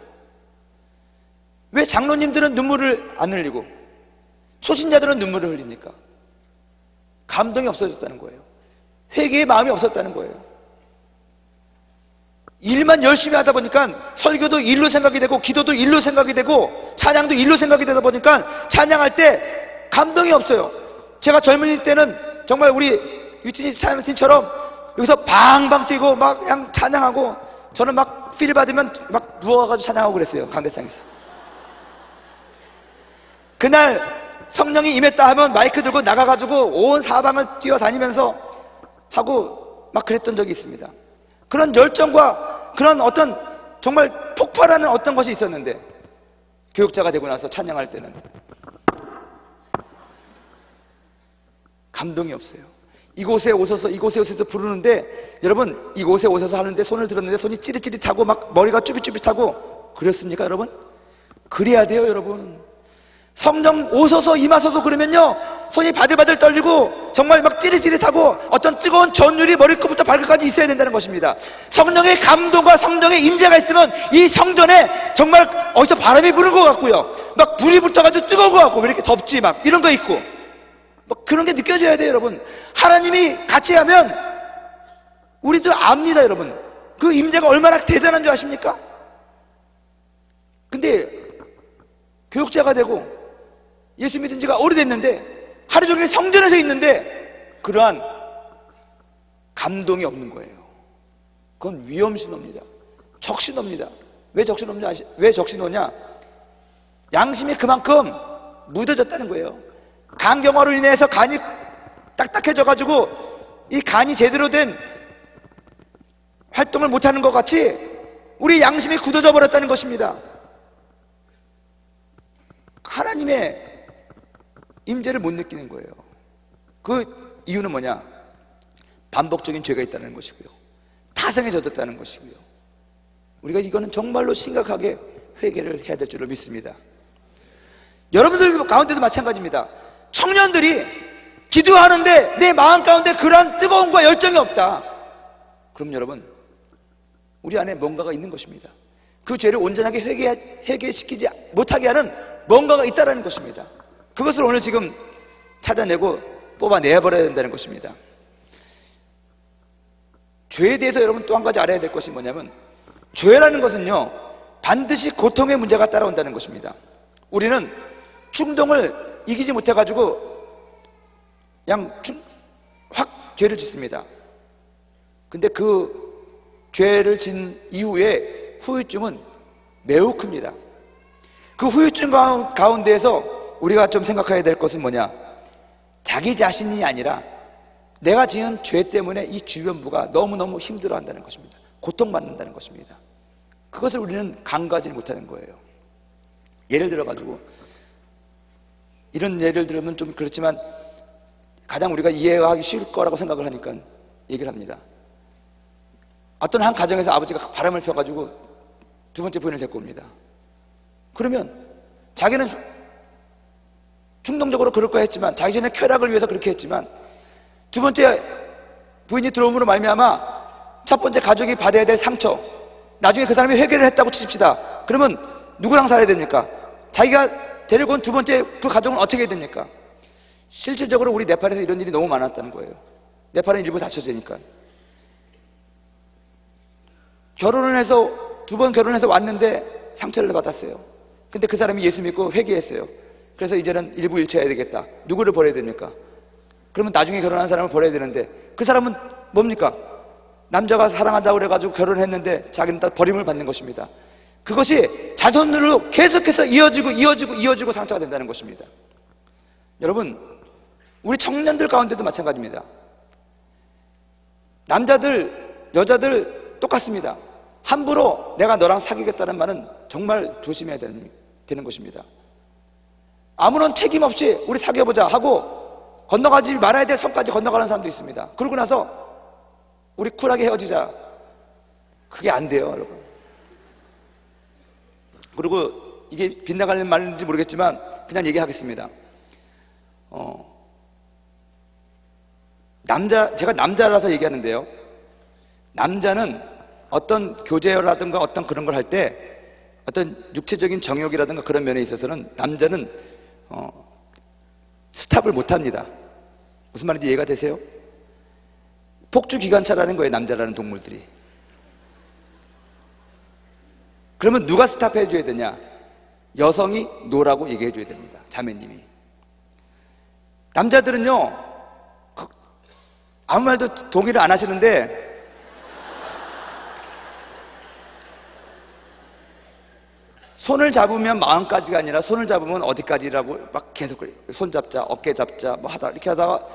왜 장로님들은 눈물을 안 흘리고 초신자들은 눈물을 흘립니까? 감동이 없어졌다는 거예요. 회개의 마음이 없었다는 거예요. 일만 열심히 하다 보니까 설교도 일로 생각이 되고 기도도 일로 생각이 되고 찬양도 일로 생각이 되다 보니까 찬양할 때 감동이 없어요. 제가 젊은이 때는 정말 우리 유티니 찬양팀처럼 여기서 방방 뛰고 막 그냥 찬양하고, 저는 막 필 받으면 막 누워가지고 찬양하고 그랬어요. 강대상에서. 그날 성령이 임했다 하면 마이크 들고 나가가지고 온 사방을 뛰어다니면서 하고 막 그랬던 적이 있습니다. 그런 열정과 그런 어떤 정말 폭발하는 어떤 것이 있었는데, 교육자가 되고 나서 찬양할 때는 감동이 없어요. 이곳에 오셔서 이곳에 오셔서 부르는데, 여러분 이곳에 오셔서 하는데 손을 들었는데 손이 찌릿찌릿하고 막 머리가 쭈삣쭈삣하고 그렇습니까 여러분? 그래야 돼요 여러분. 성령 오셔서 임하소서 그러면요 손이 바들바들 떨리고 정말 막 찌릿찌릿하고 어떤 뜨거운 전율이 머리끝부터 발끝까지 있어야 된다는 것입니다. 성령의 감동과 성령의 임재가 있으면 이 성전에 정말 어디서 바람이 부는 것 같고요, 막 불이 붙어가지고 뜨거운 것 같고, 왜 이렇게 덥지 막 이런 거 있고 뭐 그런 게 느껴져야 돼요 여러분. 하나님이 같이 하면 우리도 압니다 여러분. 그 임재가 얼마나 대단한 줄 아십니까? 근데 교육자가 되고 예수 믿은 지가 오래됐는데 하루 종일 성전에서 있는데 그러한 감동이 없는 거예요. 그건 위험신호입니다. 적신호입니다. 왜 적신호냐? 양심이 그만큼 묻어졌다는 거예요. 간경화로 인해서 간이 딱딱해져가지고 이 간이 제대로 된 활동을 못하는 것 같이 우리 양심이 굳어져 버렸다는 것입니다. 하나님의 임재를 못 느끼는 거예요. 그 이유는 뭐냐? 반복적인 죄가 있다는 것이고요, 타성에 젖었다는 것이고요. 우리가 이거는 정말로 심각하게 회개를 해야 될 줄로 믿습니다. 여러분들 가운데도 마찬가지입니다. 청년들이 기도하는데 내 마음 가운데 그러한 뜨거움과 열정이 없다. 그럼 여러분, 우리 안에 뭔가가 있는 것입니다. 그 죄를 온전하게 회개시키지 못하게 하는 뭔가가 있다는 것입니다. 그것을 오늘 지금 찾아내고 뽑아내버려야 된다는 것입니다. 죄에 대해서 여러분 또 한 가지 알아야 될 것이 뭐냐면, 죄라는 것은요 반드시 고통의 문제가 따라온다는 것입니다. 우리는 충동을 이기지 못해가지고 그냥 확 죄를 짓습니다. 근데 그 죄를 진 이후에 후유증은 매우 큽니다. 그 후유증 가운데에서 우리가 좀 생각해야 될 것은 뭐냐? 자기 자신이 아니라 내가 지은 죄 때문에 이 주변부가 너무너무 힘들어한다는 것입니다. 고통받는다는 것입니다. 그것을 우리는 간과하지 못하는 거예요. 예를 들어가지고, 이런 예를 들으면 좀 그렇지만 가장 우리가 이해하기 쉬울 거라고 생각을 하니까 얘기를 합니다. 어떤 한 가정에서 아버지가 바람을 펴가지고 두 번째 부인을 데리고 옵니다. 그러면 자기는 충동적으로 그럴 거 했지만, 자기 전에 쾌락을 위해서 그렇게 했지만, 두 번째 부인이 들어옴으로 말미암아 첫 번째 가족이 받아야 될 상처, 나중에 그 사람이 회개를 했다고 치십시다. 그러면 누구랑 살아야 됩니까? 자기가 데리고 온 두 번째 그 가족은 어떻게 해야 됩니까? 실질적으로 우리 네팔에서 이런 일이 너무 많았다는 거예요. 네팔은 일부 다쳐지니까. 결혼을 해서 두 번 결혼해서 왔는데 상처를 받았어요. 근데 그 사람이 예수 믿고 회개했어요. 그래서 이제는 일부 일처해야 되겠다. 누구를 버려야 됩니까? 그러면 나중에 결혼한 사람을 버려야 되는데, 그 사람은 뭡니까? 남자가 사랑한다고 그래가지고 결혼했는데 자기는 다 버림을 받는 것입니다. 그것이 자손으로 계속해서 이어지고 상처가 된다는 것입니다. 여러분, 우리 청년들 가운데도 마찬가지입니다. 남자들, 여자들 똑같습니다. 함부로 내가 너랑 사귀겠다는 말은 정말 조심해야 되는 것입니다. 아무런 책임 없이 우리 사귀어보자 하고 건너가지 말아야 될 선까지 건너가는 사람도 있습니다. 그러고 나서 우리 쿨하게 헤어지자, 그게 안 돼요 여러분. 그리고 이게 빗나가는 말인지 모르겠지만 그냥 얘기하겠습니다. 제가 남자라서 얘기하는데요, 남자는 어떤 교제라든가 어떤 그런 걸 할 때 어떤 육체적인 정욕이라든가 그런 면에 있어서는 남자는 스탑을 못합니다. 무슨 말인지 이해가 되세요? 폭주기관차라는 거예요, 남자라는 동물들이. 그러면 누가 스탑해 줘야 되냐? 여성이 노라고 얘기해 줘야 됩니다, 자매님이. 남자들은요 아무 말도 동의를 안 하시는데 손을 잡으면 마음까지가 아니라 손을 잡으면 어디까지라고 막 계속 손 잡자, 어깨 잡자 뭐 하다 이렇게 하다가,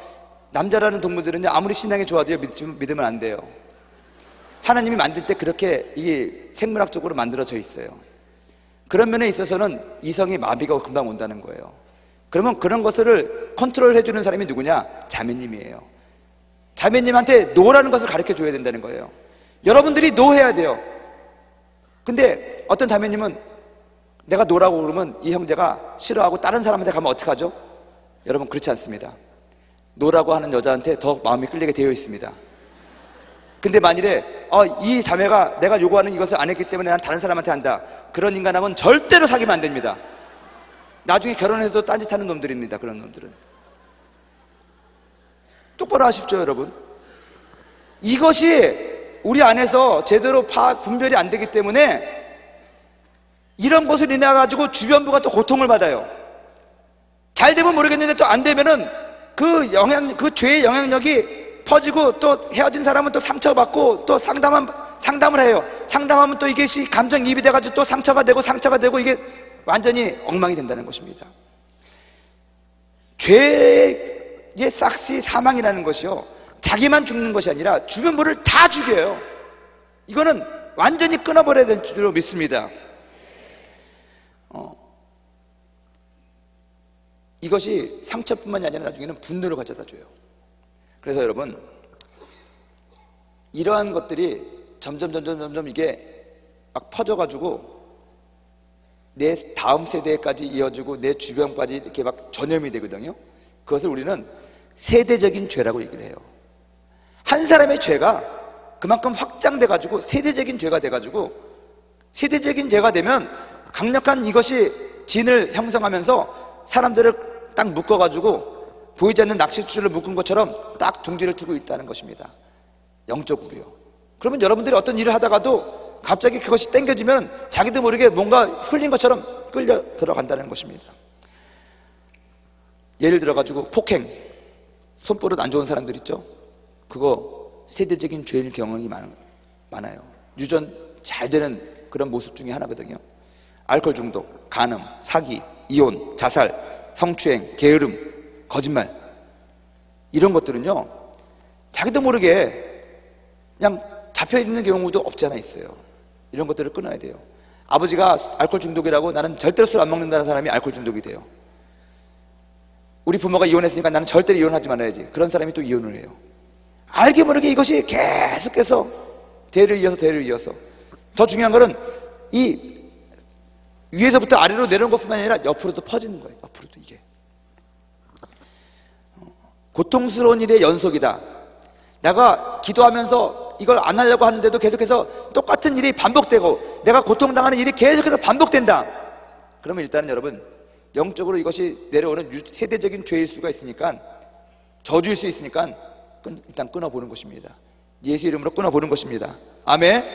남자라는 동물들은요 아무리 신앙이 좋아도요 믿으면 안 돼요. 하나님이 만들 때 그렇게 이게 생물학적으로 만들어져 있어요. 그런 면에 있어서는 이성이 마비가 금방 온다는 거예요. 그러면 그런 것을 컨트롤 해주는 사람이 누구냐? 자매님이에요. 자매님한테 노라는 것을 가르쳐 줘야 된다는 거예요. 여러분들이 노해야 돼요. 근데 어떤 자매님은 내가 노라고 그러면 이 형제가 싫어하고 다른 사람한테 가면 어떡하죠? 여러분 그렇지 않습니다. 노라고 하는 여자한테 더 마음이 끌리게 되어 있습니다. 근데 만일에 이 자매가 내가 요구하는 이것을 안 했기 때문에 난 다른 사람한테 한다, 그런 인간하고는 절대로 사귀면 안 됩니다. 나중에 결혼해도 딴짓하는 놈들입니다. 그런 놈들은. 똑바로 하십시오, 여러분. 이것이 우리 안에서 제대로 분별이 안 되기 때문에 이런 것을 인해 가지고 주변부가 또 고통을 받아요. 잘 되면 모르겠는데 또 안 되면은 그 죄의 영향력이 퍼지고, 또 헤어진 사람은 또 상처받고, 또 상담을 해요. 상담하면 또 이것이 감정이입이 돼가지고 또 상처가 되고 이게 완전히 엉망이 된다는 것입니다. 죄의 싹시 사망이라는 것이요, 자기만 죽는 것이 아니라 주변부를 다 죽여요. 이거는 완전히 끊어버려야 될 줄로 믿습니다. 이것이 상처뿐만이 아니라 나중에는 분노를 가져다 줘요. 그래서 여러분, 이러한 것들이 점점 이게 막 퍼져가지고 내 다음 세대까지 이어지고 내 주변까지 이렇게 막 전염이 되거든요. 그것을 우리는 세대적인 죄라고 얘기를 해요. 한 사람의 죄가 그만큼 확장돼가지고 세대적인 죄가 돼가지고, 세대적인 죄가 되면 강력한 이것이 진을 형성하면서 사람들을 딱 묶어가지고 보이지 않는 낚싯줄을 묶은 것처럼 딱 둥지를 트고 있다는 것입니다. 영적으로요. 그러면 여러분들이 어떤 일을 하다가도 갑자기 그것이 땡겨지면 자기도 모르게 뭔가 흘린 것처럼 끌려 들어간다는 것입니다. 예를 들어가지고 폭행, 손버릇 안 좋은 사람들 있죠? 그거 세대적인 죄일 경험이 많아요. 유전 잘 되는 그런 모습 중에 하나거든요. 알코올 중독, 간음, 사기, 이혼, 자살, 성추행, 게으름, 거짓말, 이런 것들은요 자기도 모르게 그냥 잡혀있는 경우도 없지 않아 있어요. 이런 것들을 끊어야 돼요. 아버지가 알코올 중독이라고 나는 절대로 술 안 먹는다는 사람이 알코올 중독이 돼요. 우리 부모가 이혼했으니까 나는 절대로 이혼하지 말아야지, 그런 사람이 또 이혼을 해요. 알게 모르게 이것이 계속해서 대를 이어서 더 중요한 것은 이 위에서부터 아래로 내려오는 것뿐만 아니라 옆으로도 퍼지는 거예요. 옆으로도. 이게 고통스러운 일의 연속이다. 내가 기도하면서 이걸 안 하려고 하는데도 계속해서 똑같은 일이 반복되고 내가 고통당하는 일이 계속해서 반복된다. 그러면 일단은 여러분, 영적으로 이것이 내려오는 세대적인 죄일 수가 있으니까, 저주일 수 있으니까 일단 끊어보는 것입니다. 예수 이름으로 끊어보는 것입니다. 아멘.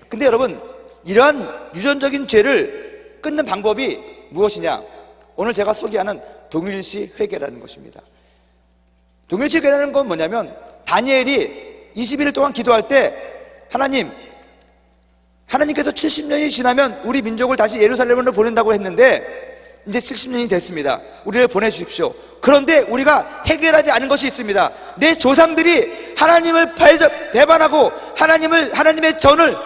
근데 여러분, 이러한 유전적인 죄를 끊는 방법이 무엇이냐? 오늘 제가 소개하는 동일시 회개라는 것입니다. 동일시 회개라는 건 뭐냐면, 다니엘이 21일 동안 기도할 때 하나님께서 70년이 지나면 우리 민족을 다시 예루살렘으로 보낸다고 했는데 이제 70년이 됐습니다. 우리를 보내주십시오. 그런데 우리가 해결하지 않은 것이 있습니다. 내 조상들이 하나님을 배반하고 하나님의 전을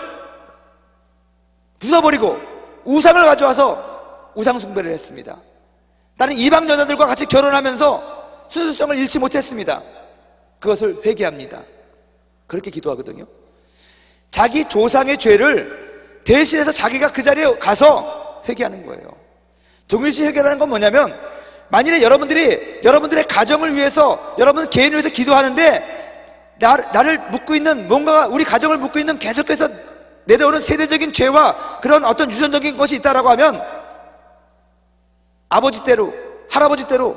부숴버리고 우상을 가져와서 우상 숭배를 했습니다. 다른 이방 여자들과 같이 결혼하면서 순수성을 잃지 못했습니다. 그것을 회개합니다. 그렇게 기도하거든요. 자기 조상의 죄를 대신해서 자기가 그 자리에 가서 회개하는 거예요. 동일시 회개라는 건 뭐냐면, 만일에 여러분들의 가정을 위해서, 여러분 개인을 위해서 기도하는데 나를 묶고 있는, 뭔가가 우리 가정을 묶고 있는 계속해서 내려오는 세대적인 죄와 그런 어떤 유전적인 것이 있다라고 하면 아버지 때로, 할아버지 때로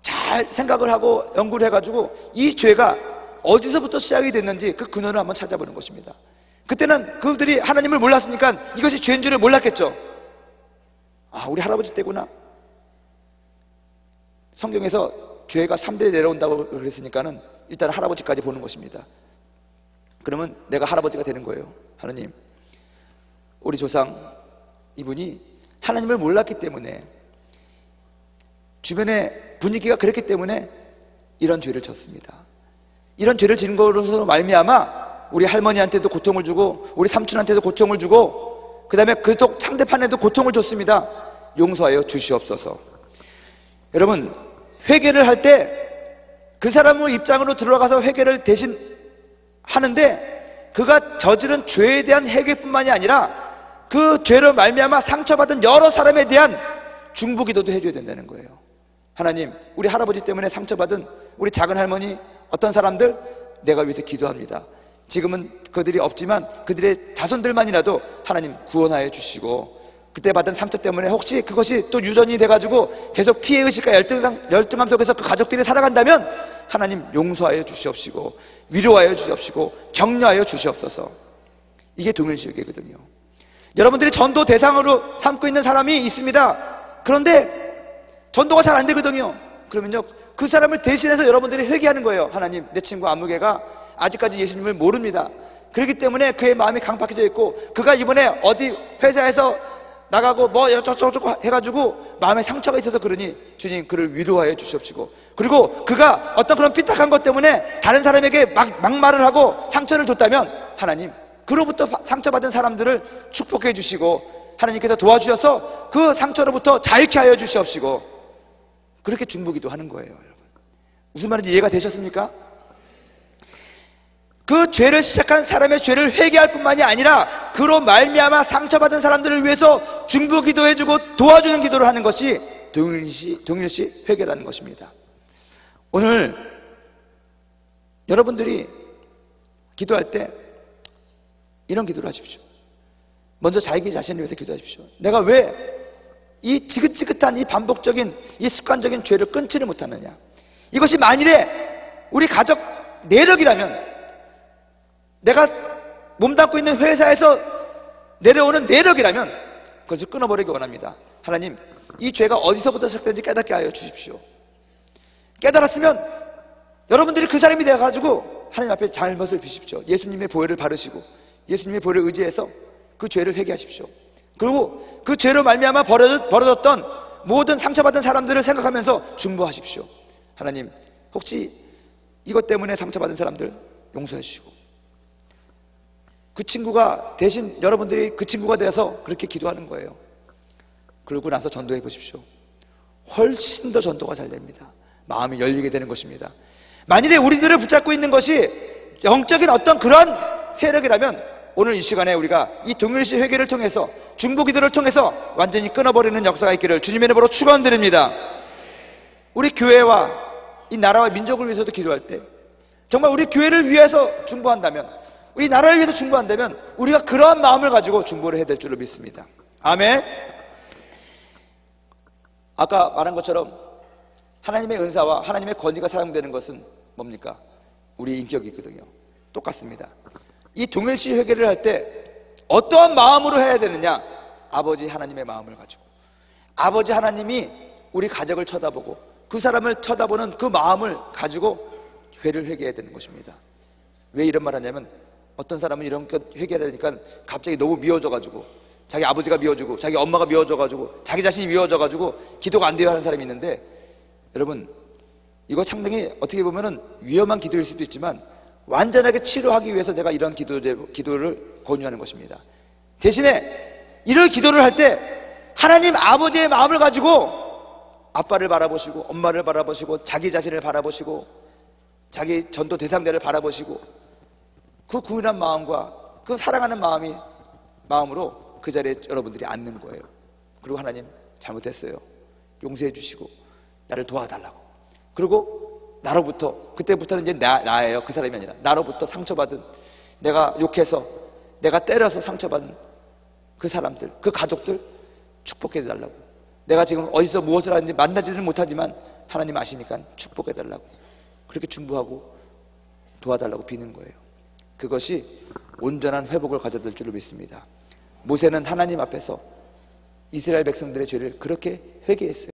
잘 생각을 하고 연구를 해가지고 이 죄가 어디서부터 시작이 됐는지 그 근원을 한번 찾아보는 것입니다. 그때는 그들이 하나님을 몰랐으니까 이것이 죄인 줄을 몰랐겠죠. 아, 우리 할아버지 때구나. 성경에서 죄가 3대 내려온다고 그랬으니까는 일단 할아버지까지 보는 것입니다. 그러면 내가 할아버지가 되는 거예요. 하나님, 우리 조상 이분이 하나님을 몰랐기 때문에, 주변의 분위기가 그랬기 때문에 이런 죄를 졌습니다. 이런 죄를 지은 것으로 말미암아 우리 할머니한테도 고통을 주고 우리 삼촌한테도 고통을 주고 그 다음에 그 상대편에도 고통을 줬습니다. 용서하여 주시옵소서. 여러분, 회개를 할 때 그 사람의 입장으로 들어가서 회개를 대신 하는데 그가 저지른 죄에 대한 회개뿐만이 아니라 그 죄로 말미암아 상처받은 여러 사람에 대한 중보기도도 해줘야 된다는 거예요. 하나님, 우리 할아버지 때문에 상처받은 우리 작은 할머니 어떤 사람들 내가 위해서 기도합니다. 지금은 그들이 없지만 그들의 자손들만이라도 하나님 구원하여 주시고, 그때 받은 상처 때문에 혹시 그것이 또 유전이 돼가지고 계속 피해의식과 열등감 속에서 그 가족들이 살아간다면 하나님 용서하여 주시옵시고 위로하여 주시옵시고 격려하여 주시옵소서. 이게 동일시회개거든요. 여러분들이 전도 대상으로 삼고 있는 사람이 있습니다. 그런데 전도가 잘 안 되거든요. 그러면요, 그 사람을 대신해서 여러분들이 회개하는 거예요. 하나님, 내 친구 안무개가 아직까지 예수님을 모릅니다. 그렇기 때문에 그의 마음이 강박해져 있고, 그가 이번에 어디 회사에서 나가고 뭐 어쩌고저쩌고 해가지고 마음에 상처가 있어서 그러니 주님 그를 위로하여 주시옵시고, 그리고 그가 어떤 그런 삐딱한 것 때문에 다른 사람에게 막말을 하고 상처를 줬다면 하나님 그로부터 상처받은 사람들을 축복해 주시고 하나님께서 도와주셔서 그 상처로부터 자유케 하여 주시옵시고, 그렇게 중보기도 하는 거예요. 여러분, 무슨 말인지 이해가 되셨습니까? 그 죄를 시작한 사람의 죄를 회개할 뿐만이 아니라 그로 말미암아 상처받은 사람들을 위해서 중보기도해주고 도와주는 기도를 하는 것이 동일시 회개라는 것입니다. 오늘 여러분들이 기도할 때 이런 기도를 하십시오. 먼저 자기 자신을 위해서 기도하십시오. 내가 왜 이 지긋지긋한 이 반복적인 이 습관적인 죄를 끊지를 못하느냐. 이것이 만일에 우리 가족 내력이라면, 내가 몸담고 있는 회사에서 내려오는 내력이라면 그것을 끊어버리기 원합니다. 하나님, 이 죄가 어디서부터 시작되는지 깨닫게 하여 주십시오. 깨달았으면 여러분들이 그 사람이 되어가지고 하나님 앞에 잘못을 비십시오. 예수님의 보혈을 바르시고 예수님의 보혈을 의지해서 그 죄를 회개하십시오. 그리고 그 죄로 말미암아 벌어졌던 모든 상처받은 사람들을 생각하면서 중보하십시오. 하나님, 혹시 이것 때문에 상처받은 사람들 용서해 주시고, 그 친구가 대신 여러분들이 그 친구가 되어서 그렇게 기도하는 거예요. 그러고 나서 전도해 보십시오. 훨씬 더 전도가 잘 됩니다. 마음이 열리게 되는 것입니다. 만일에 우리들을 붙잡고 있는 것이 영적인 어떤 그런 세력이라면 오늘 이 시간에 우리가 이 동일시 회개를 통해서, 중보기도를 통해서 완전히 끊어버리는 역사가 있기를 주님의 이름으로 축원드립니다. 우리 교회와 이 나라와 민족을 위해서도 기도할 때 정말 우리 교회를 위해서 중보한다면, 우리 나라를 위해서 중보한다면 우리가 그러한 마음을 가지고 중보를 해야 될 줄로 믿습니다. 아멘. 아까 말한 것처럼 하나님의 은사와 하나님의 권위가 사용되는 것은 뭡니까? 우리의 인격이거든요. 똑같습니다. 이 동일시 회개를 할 때 어떠한 마음으로 해야 되느냐? 아버지 하나님의 마음을 가지고, 아버지 하나님이 우리 가족을 쳐다보고 그 사람을 쳐다보는 그 마음을 가지고 죄를 회개해야 되는 것입니다. 왜 이런 말 하냐면, 어떤 사람은 이런 것 회개하니까 갑자기 너무 미워져가지고, 자기 아버지가 미워지고 자기 엄마가 미워져가지고 자기 자신이 미워져가지고 기도가 안 돼요 하는 사람이 있는데, 여러분, 이거 상당히 어떻게 보면은 위험한 기도일 수도 있지만 완전하게 치료하기 위해서 내가 이런 기도를 권유하는 것입니다. 대신에 이런 기도를 할 때 하나님 아버지의 마음을 가지고 아빠를 바라보시고 엄마를 바라보시고 자기 자신을 바라보시고 자기 전도 대상자를 바라보시고 그 궁일한 마음과 그 사랑하는 마음으로 그 자리에 여러분들이 앉는 거예요. 그리고 하나님, 잘못했어요. 용서해 주시고 나를 도와달라고. 그리고 나로부터, 그때부터는 이제 나예요. 그 사람이 아니라 나로부터 상처받은, 내가 욕해서 내가 때려서 상처받은 그 사람들, 그 가족들 축복해달라고. 내가 지금 어디서 무엇을 하는지 만나지는 못하지만 하나님 아시니까 축복해달라고, 그렇게 중보하고 도와달라고 비는 거예요. 그것이 온전한 회복을 가져다 줄 줄로 믿습니다. 모세는 하나님 앞에서 이스라엘 백성들의 죄를 그렇게 회개했어요.